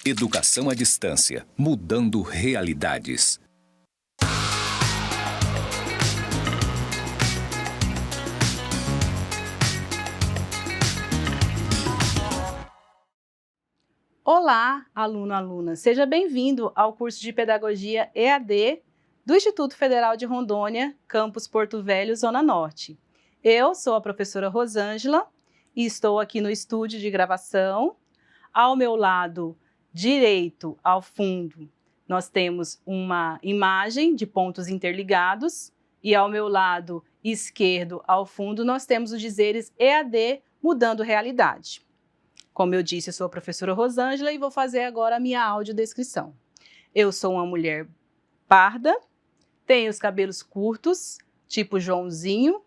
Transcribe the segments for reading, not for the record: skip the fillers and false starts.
Educação à distância, mudando realidades. Olá, aluno, aluna. Seja bem-vindo ao curso de Pedagogia EAD do Instituto Federal de Rondônia, campus Porto Velho, Zona Norte. Eu sou a professora Rosângela e estou aqui no estúdio de gravação. Ao meu lado direito, ao fundo, nós temos uma imagem de pontos interligados e ao meu lado esquerdo, ao fundo, nós temos os dizeres EAD mudando realidade. Como eu disse, eu sou a professora Rosângela e vou fazer agora a minha audiodescrição. Eu sou uma mulher parda, tenho os cabelos curtos, tipo Joãozinho,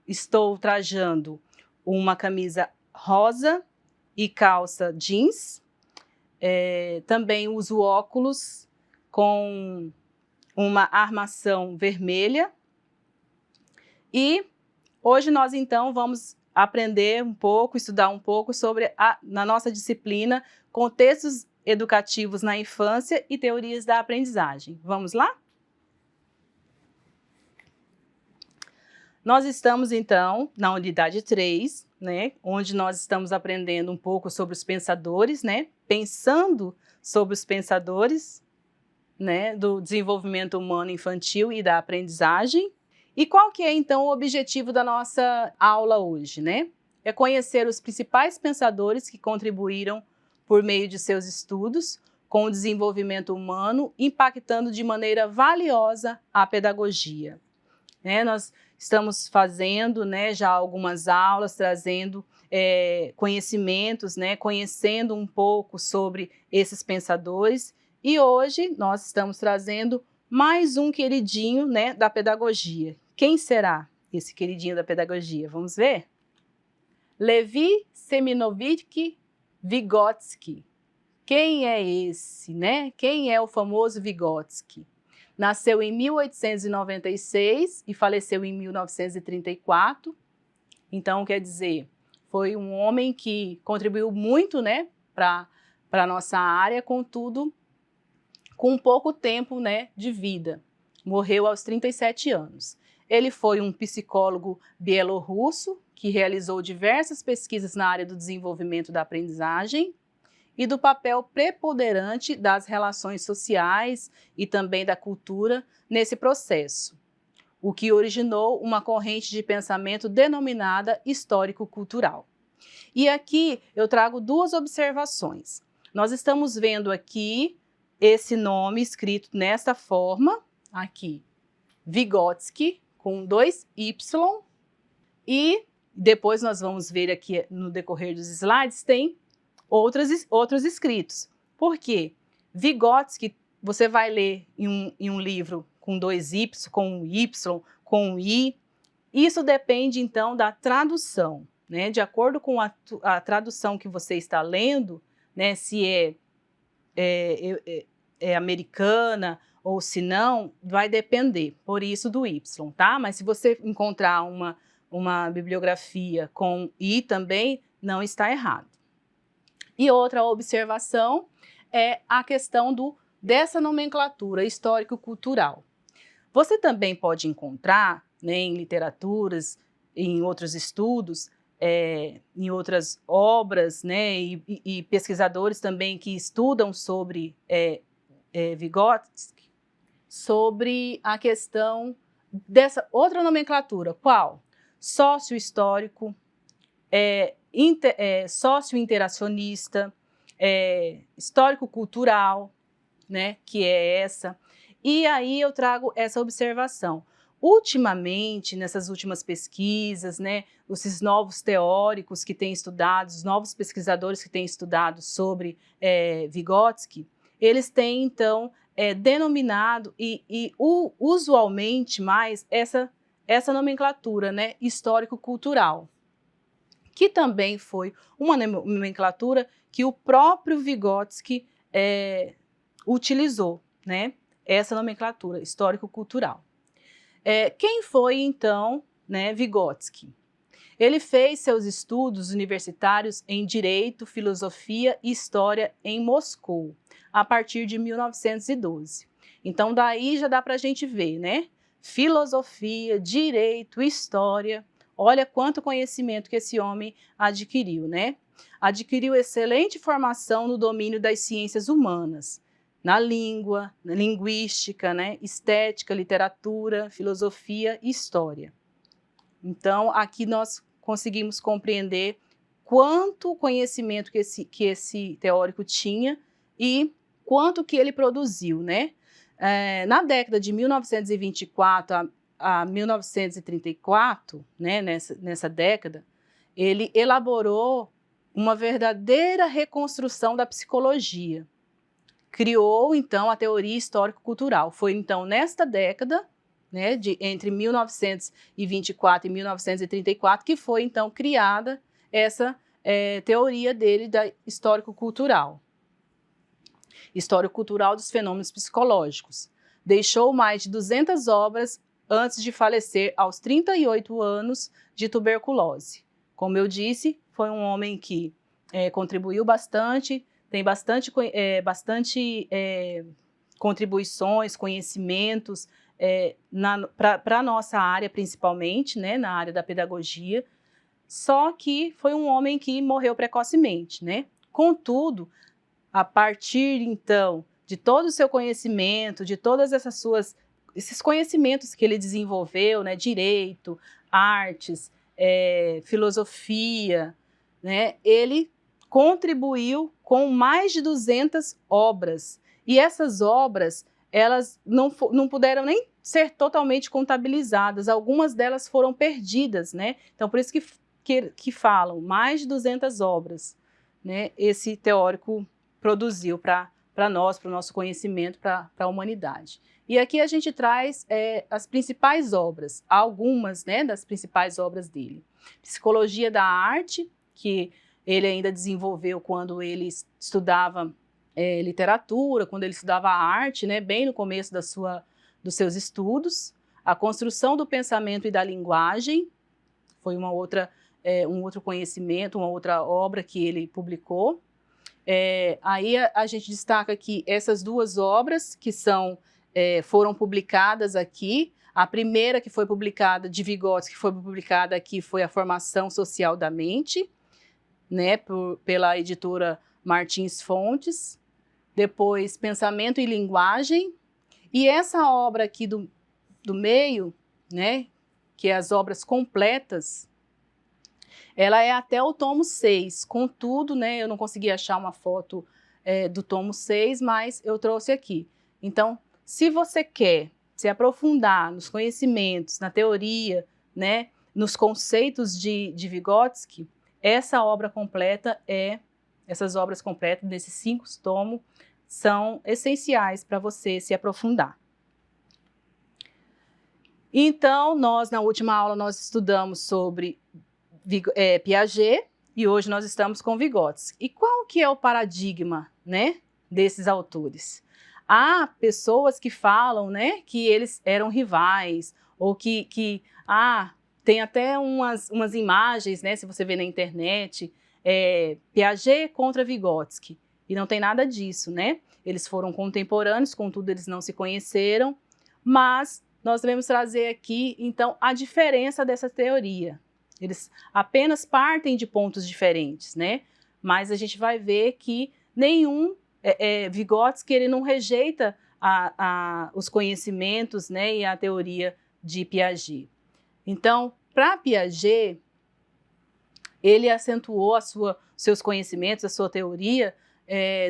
estou trajando uma camisa rosa e calça jeans, também uso óculos com uma armação vermelha e hoje nós então vamos aprender um pouco, estudar um pouco sobre, na nossa disciplina, contextos educativos na infância e teorias da aprendizagem. Vamos lá? Nós estamos, então, na unidade 3, né, onde nós estamos aprendendo um pouco sobre os pensadores, né, pensando sobre os pensadores, né, do desenvolvimento humano infantil e da aprendizagem. E qual que é, então, o objetivo da nossa aula hoje, né? É conhecer os principais pensadores que contribuíram por meio de seus estudos com o desenvolvimento humano, impactando de maneira valiosa a pedagogia. Nós estamos fazendo, né, já algumas aulas, trazendo conhecimentos, né, conhecendo um pouco sobre esses pensadores, e hoje nós estamos trazendo mais um queridinho, né, da pedagogia. Quem será esse queridinho da pedagogia? Vamos ver? Levi Seminovich Vygotsky. Quem é esse, né? Quem é o famoso Vygotsky? Nasceu em 1896 e faleceu em 1934. Então, quer dizer, foi um homem que contribuiu muito, né, para a nossa área, contudo, com pouco tempo, né, de vida. Morreu aos 37 anos. Ele foi um psicólogo bielorrusso que realizou diversas pesquisas na área do desenvolvimento da aprendizagem e do papel preponderante das relações sociais e também da cultura nesse processo, o que originou uma corrente de pensamento denominada histórico-cultural. E aqui eu trago duas observações. Nós estamos vendo aqui esse nome escrito nesta forma, aqui, Vygotsky, com 2 Y, e depois nós vamos ver aqui no decorrer dos slides, tem outros escritos. Por quê? Vygotsky, você vai ler em um livro com 2 Y, com um Y, com um I. Isso depende, então, da tradução, né? De acordo com a tradução que você está lendo, né? Se é americana ou se não, vai depender, por isso do Y, tá? Mas se você encontrar uma bibliografia com I também, não está errado. E outra observação é a questão dessa nomenclatura histórico-cultural. Você também pode encontrar, né, em literaturas, em outros estudos, em outras obras, né, e pesquisadores também que estudam sobre Vygotsky, sobre a questão dessa outra nomenclatura. Qual? Sócio-histórico, sócio-interacionista, histórico-cultural, né, que é essa. E aí eu trago essa observação. Ultimamente, nessas últimas pesquisas, né, esses novos teóricos que têm estudado, os novos pesquisadores que têm estudado sobre Vygotsky, eles têm, então, denominado e usualmente mais essa nomenclatura, né, histórico-cultural, que também foi uma nomenclatura que o próprio Vygotsky utilizou, né, essa nomenclatura histórico-cultural. Quem foi, então, né, Vygotsky? Ele fez seus estudos universitários em Direito, Filosofia e História em Moscou, a partir de 1912. Então, daí já dá para a gente ver, né? Filosofia, Direito, História. Olha quanto conhecimento que esse homem adquiriu, né? Adquiriu excelente formação no domínio das ciências humanas, na língua, na linguística, né? Estética, literatura, filosofia e história. Então, aqui nós conseguimos compreender quanto conhecimento que esse teórico tinha e quanto que ele produziu, né? Na década de 1924 a 1934, né, nessa década, ele elaborou uma verdadeira reconstrução da psicologia. Criou, então, a teoria histórico-cultural. Foi, então, nesta década, né, entre 1924 e 1934, que foi, então, criada essa teoria dele da histórico-cultural. Histórico-cultural dos fenômenos psicológicos. Deixou mais de 200 obras antes de falecer aos 38 anos de tuberculose. Como eu disse, foi um homem que contribuiu bastante, tem bastante contribuições, conhecimentos para a nossa área, principalmente, né, na área da pedagogia, só que foi um homem que morreu precocemente, né? Contudo, a partir, então, de todo o seu conhecimento, de todas esses conhecimentos que ele desenvolveu, né, direito, artes, filosofia, né, ele contribuiu com mais de 200 obras. E essas obras, elas não puderam nem ser totalmente contabilizadas, algumas delas foram perdidas, né? Então, por isso que falam, mais de 200 obras, né, esse teórico produziu para nós, para o nosso conhecimento, para a humanidade. E aqui a gente traz as principais obras, algumas, né, das principais obras dele. Psicologia da Arte, que ele ainda desenvolveu quando ele estudava literatura, quando ele estudava arte, né, bem no começo dos seus estudos. A construção do pensamento e da linguagem, foi um outro conhecimento, uma outra obra que ele publicou. Aí a gente destaca aqui essas duas obras que foram publicadas aqui. A primeira que foi publicada, de Vygotsky, que foi publicada aqui, foi A Formação Social da Mente, né, pela editora Martins Fontes. Depois, Pensamento e Linguagem. E essa obra aqui do meio, né, que é as obras completas, ela é até o tomo 6, contudo, né, eu não consegui achar uma foto do tomo 6, mas eu trouxe aqui. Então, se você quer se aprofundar nos conhecimentos, na teoria, né, nos conceitos de Vygotsky, essas obras completas desses 5 tomos são essenciais para você se aprofundar. Então, na última aula, nós estudamos sobre Piaget, e hoje nós estamos com Vygotsky. E qual que é o paradigma, né, desses autores? Há pessoas que falam, né, que eles eram rivais, ou tem até umas imagens, né, se você vê na internet, Piaget contra Vygotsky, e não tem nada disso, né? Eles foram contemporâneos, contudo eles não se conheceram, mas nós devemos trazer aqui, então, a diferença dessa teoria. Eles apenas partem de pontos diferentes, né? Mas a gente vai ver que Vygotsky, ele não rejeita os conhecimentos, né, e a teoria de Piaget. Então, para Piaget, ele acentuou seus conhecimentos, a sua teoria,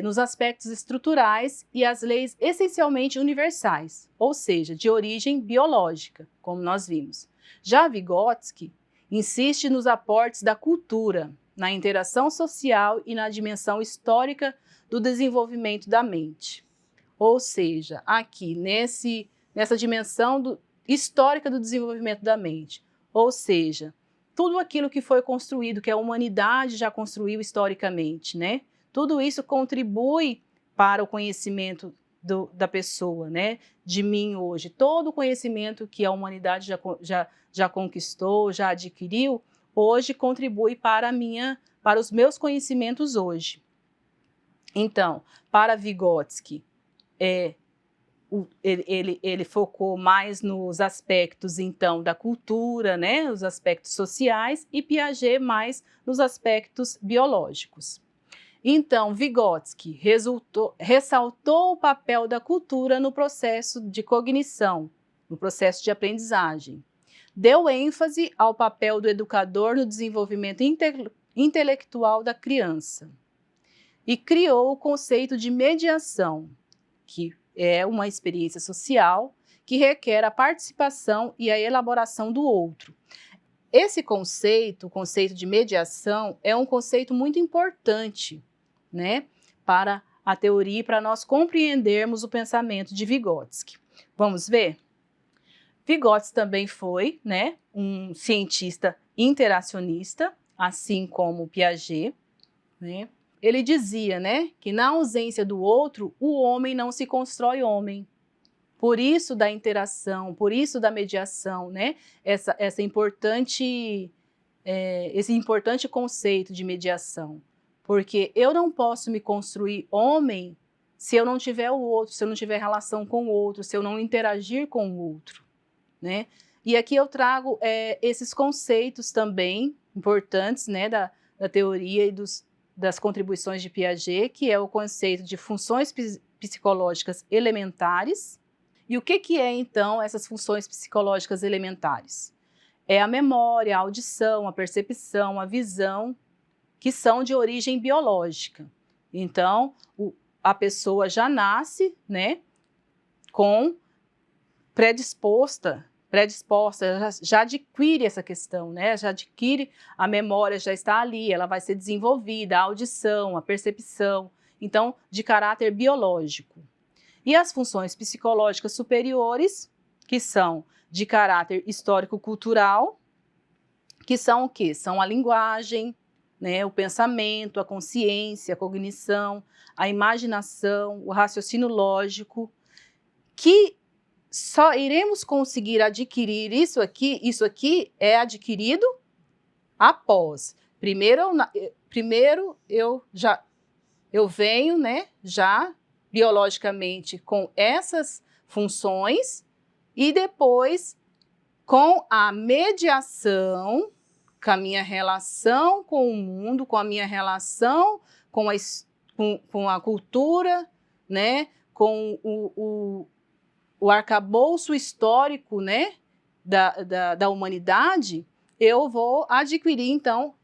nos aspectos estruturais e as leis essencialmente universais, ou seja, de origem biológica, como nós vimos. Já Vygotsky insiste nos aportes da cultura, na interação social e na dimensão histórica do desenvolvimento da mente. Ou seja, aqui nessa dimensão histórica do desenvolvimento da mente. Ou seja, tudo aquilo que foi construído, que a humanidade já construiu historicamente, né? Tudo isso contribui para o conhecimento da pessoa, né? De mim hoje. Todo o conhecimento que a humanidade já conquistou, já adquiriu, hoje contribui para os meus conhecimentos hoje. Então, para Vygotsky, ele focou mais nos aspectos, então, da cultura, né, os aspectos sociais, e Piaget mais nos aspectos biológicos. Então, Vygotsky ressaltou o papel da cultura no processo de cognição, no processo de aprendizagem. Deu ênfase ao papel do educador no desenvolvimento intelectual da criança. E criou o conceito de mediação, que é uma experiência social que requer a participação e a elaboração do outro. Esse conceito, o conceito de mediação, é um conceito muito importante, né, para a teoria e para nós compreendermos o pensamento de Vygotsky. Vamos ver? Vygotsky também foi, né, um cientista interacionista, assim como Piaget, né? Ele dizia, né, que na ausência do outro, o homem não se constrói homem. Por isso da interação, por isso da mediação, né, esse importante conceito de mediação. Porque eu não posso me construir homem se eu não tiver o outro, se eu não tiver relação com o outro, se eu não interagir com o outro, né? E aqui eu trago esses conceitos também importantes, né, da teoria e das contribuições de Piaget, que é o conceito de funções psicológicas elementares. E o que é, então, essas funções psicológicas elementares? É a memória, a audição, a percepção, a visão, que são de origem biológica. Então, a pessoa já nasce, né, com predisposta, já adquire essa questão, né, já adquire, a memória já está ali, ela vai ser desenvolvida, a audição, a percepção, então, de caráter biológico. E as funções psicológicas superiores, que são de caráter histórico-cultural, que são o quê? São a linguagem, né, o pensamento, a consciência, a cognição, a imaginação, o raciocínio lógico, que só iremos conseguir adquirir isso aqui é adquirido após. Primeiro eu venho, né, já biologicamente com essas funções e depois com a mediação, com a minha relação com o mundo, com a minha relação com a cultura, né, com o arcabouço histórico, né, da humanidade, eu vou adquirir, então,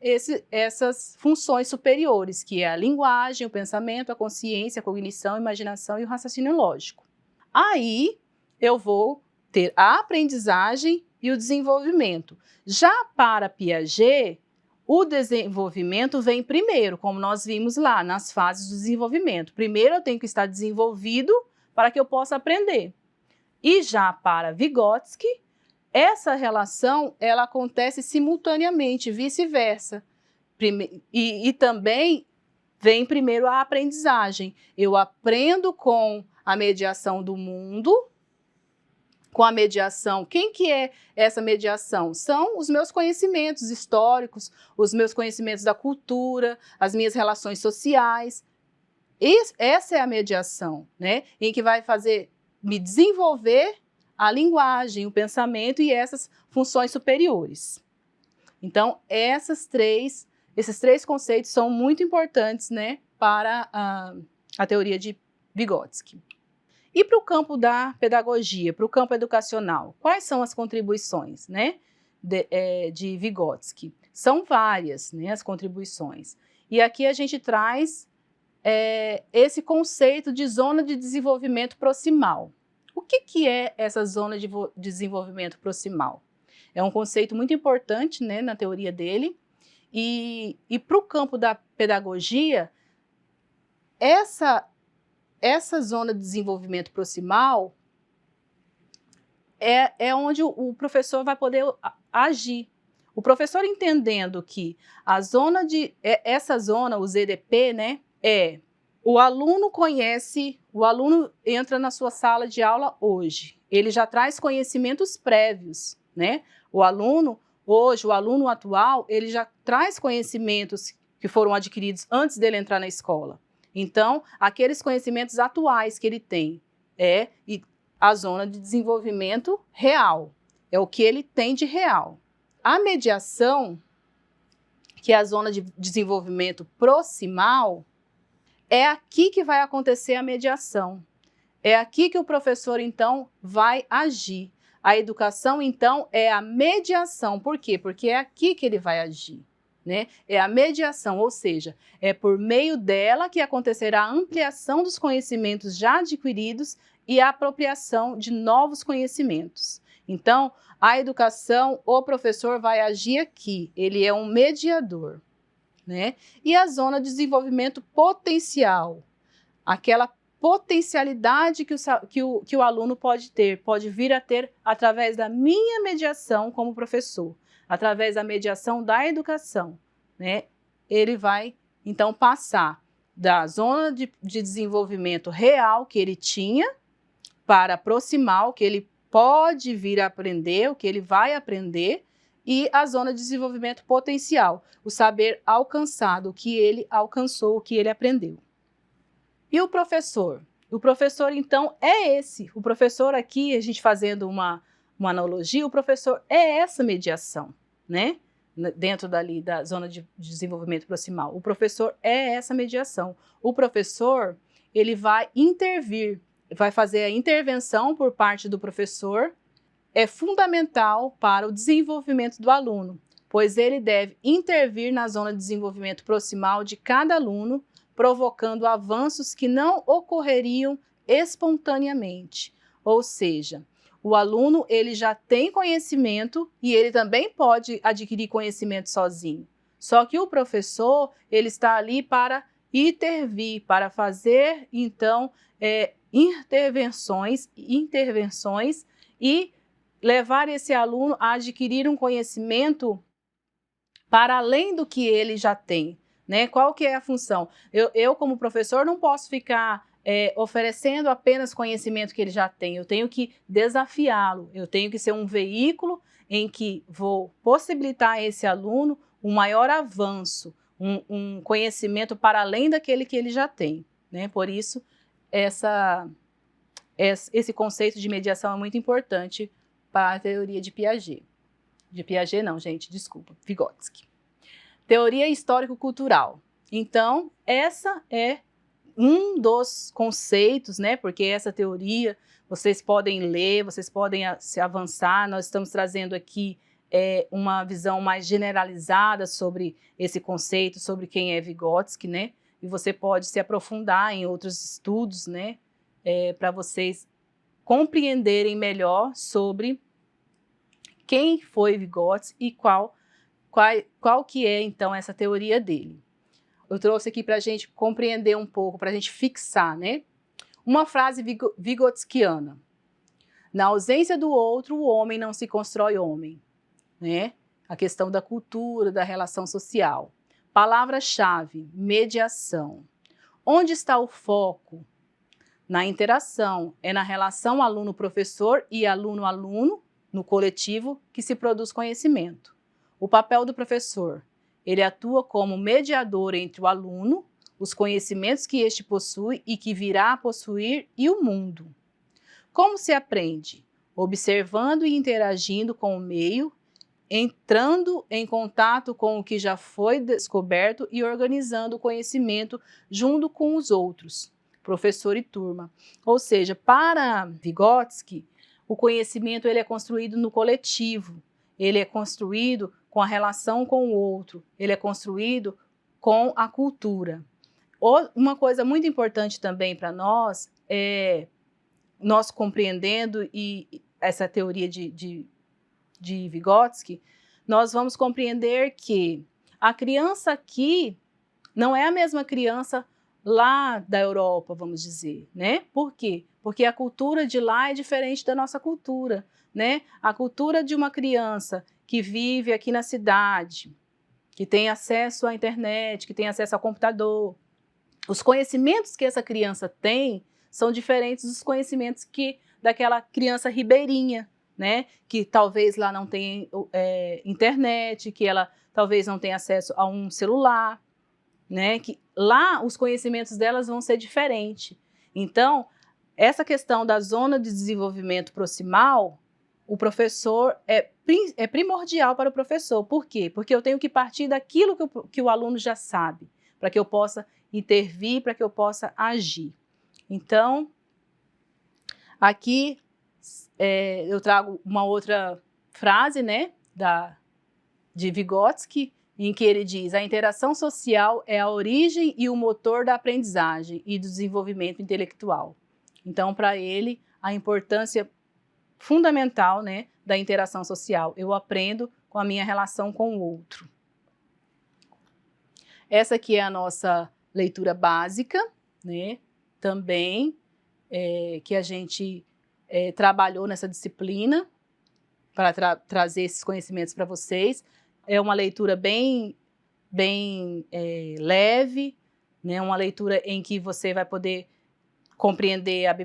essas funções superiores, que é a linguagem, o pensamento, a consciência, a cognição, a imaginação e o raciocínio lógico. Aí, eu vou ter a aprendizagem e o desenvolvimento. Já para Piaget, o desenvolvimento vem primeiro, como nós vimos lá, nas fases do desenvolvimento. Primeiro eu tenho que estar desenvolvido para que eu possa aprender. E já para Vygotsky, essa relação ela acontece simultaneamente, vice-versa. E também vem primeiro a aprendizagem. Eu aprendo com a mediação do mundo, com a mediação. Quem que é essa mediação? São os meus conhecimentos históricos, os meus conhecimentos da cultura, as minhas relações sociais. Essa é a mediação, né? Em que vai fazer me desenvolver a linguagem, o pensamento e essas funções superiores. Então, esses três conceitos são muito importantes, né, para a teoria de Vygotsky. E para o campo da pedagogia, para o campo educacional, quais são as contribuições, né, de Vygotsky? São várias, né, as contribuições. E aqui a gente traz esse conceito de zona de desenvolvimento proximal. O que é essa zona de desenvolvimento proximal? É um conceito muito importante, né, na teoria dele. E para o campo da pedagogia, essa zona de desenvolvimento proximal é onde o professor vai poder agir. O professor entendendo que essa zona, o ZDP, né, o aluno entra na sua sala de aula hoje, ele já traz conhecimentos prévios, né? O aluno Hoje, o aluno atual, ele já traz conhecimentos que foram adquiridos antes dele entrar na escola. Então, aqueles conhecimentos atuais que ele tem é a zona de desenvolvimento real, é o que ele tem de real. A mediação, que é a zona de desenvolvimento proximal, é aqui que vai acontecer a mediação. É aqui que o professor, então, vai agir. A educação, então, é a mediação. Por quê? Porque é aqui que ele vai agir, né? É a mediação, ou seja, é por meio dela que acontecerá a ampliação dos conhecimentos já adquiridos e a apropriação de novos conhecimentos. Então, a educação, o professor vai agir aqui, ele é um mediador, né? E a zona de desenvolvimento potencial, aquela potencialidade que o aluno pode ter, pode vir a ter através da minha mediação como professor, através da mediação da educação, né? Ele vai, então, passar da zona de desenvolvimento real que ele tinha para proximal, que ele pode vir a aprender, o que ele vai aprender, e a zona de desenvolvimento potencial, o saber alcançado, o que ele alcançou, o que ele aprendeu. E o professor? O professor, então, é esse. O professor aqui, a gente fazendo uma analogia, o professor é essa mediação, né? Dentro dali da zona de desenvolvimento proximal. O professor é essa mediação. O professor, ele vai intervir, vai fazer a intervenção por parte do professor, é fundamental para o desenvolvimento do aluno, pois ele deve intervir na zona de desenvolvimento proximal de cada aluno, provocando avanços que não ocorreriam espontaneamente. Ou seja, o aluno ele já tem conhecimento e ele também pode adquirir conhecimento sozinho. Só que o professor ele está ali para intervir, para fazer, então, intervenções e levar esse aluno a adquirir um conhecimento para além do que ele já tem, né? Qual que é a função? Eu como professor, não posso ficar oferecendo apenas conhecimento que ele já tem, eu tenho que desafiá-lo, eu tenho que ser um veículo em que vou possibilitar a esse aluno um maior avanço, um conhecimento para além daquele que ele já tem, né? Por isso, esse conceito de mediação é muito importante para a teoria de Piaget. De Piaget não, gente, desculpa, Vygotsky. Teoria histórico-cultural. Então, essa é um dos conceitos, né? Porque essa teoria, vocês podem ler, vocês podem se avançar, nós estamos trazendo aqui uma visão mais generalizada sobre esse conceito, sobre quem é Vygotsky, né? E você pode se aprofundar em outros estudos, né? Para vocês compreenderem melhor sobre quem foi Vygotsky e qual que é, então, essa teoria dele. Eu trouxe aqui para a gente compreender um pouco, para a gente fixar, né? Uma frase vygotskiana. Na ausência do outro, o homem não se constrói homem, né? A questão da cultura, da relação social. Palavra-chave, mediação. Onde está o foco? Na interação, é na relação aluno-professor e aluno-aluno, no coletivo, que se produz conhecimento. O papel do professor, ele atua como mediador entre o aluno, os conhecimentos que este possui e que virá a possuir e o mundo. Como se aprende? Observando e interagindo com o meio, entrando em contato com o que já foi descoberto e organizando o conhecimento junto com os outros, professor e turma. Ou seja, para Vygotsky, o conhecimento ele é construído no coletivo, ele é construído com a relação com o outro, ele é construído com a cultura. Uma coisa muito importante também para nós é, nós compreendendo essa teoria de Vygotsky, nós vamos compreender que a criança aqui não é a mesma criança lá da Europa, vamos dizer, né? Por quê? Porque a cultura de lá é diferente da nossa cultura, né? A cultura de uma criança que vive aqui na cidade, que tem acesso à internet, que tem acesso ao computador, os conhecimentos que essa criança tem são diferentes dos conhecimentos daquela criança ribeirinha, né? Que talvez lá não tenha internet, que ela talvez não tenha acesso a um celular, né? Que lá os conhecimentos delas vão ser diferentes. Então, essa questão da zona de desenvolvimento proximal, o professor é primordial para o professor. Por quê? Porque eu tenho que partir daquilo que o aluno já sabe, para que eu possa intervir, para que eu possa agir. Então, aqui eu trago uma outra frase, né, de Vygotsky, em que ele diz: a interação social é a origem e o motor da aprendizagem e do desenvolvimento intelectual. Então, para ele, a importância fundamental, né, da interação social. Eu aprendo com a minha relação com o outro. Essa aqui é a nossa leitura básica, né, também, que a gente trabalhou nessa disciplina para trazer esses conhecimentos para vocês. É uma leitura bem leve, né, uma leitura em que você vai poder compreender a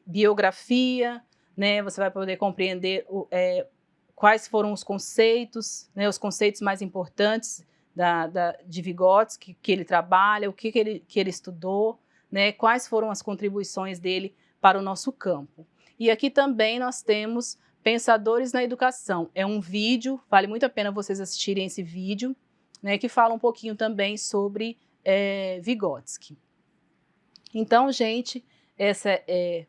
biografia, né, você vai poder compreender quais foram os conceitos, né, os conceitos mais importantes de Vygotsky, que ele trabalha, o que ele estudou, né, quais foram as contribuições dele para o nosso campo. E aqui também nós temos Pensadores na Educação. É um vídeo, vale muito a pena vocês assistirem esse vídeo, né, que fala um pouquinho também sobre Vygotsky. Então, gente, essa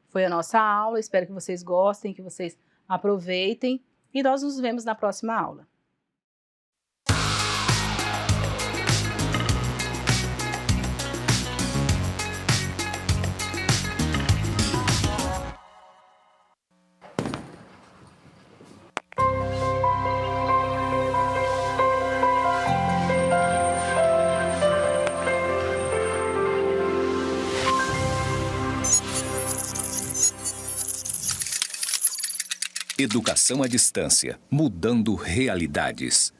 foi a nossa aula. Espero que vocês gostem, que vocês aproveitem e nós nos vemos na próxima aula. Educação à distância, mudando realidades.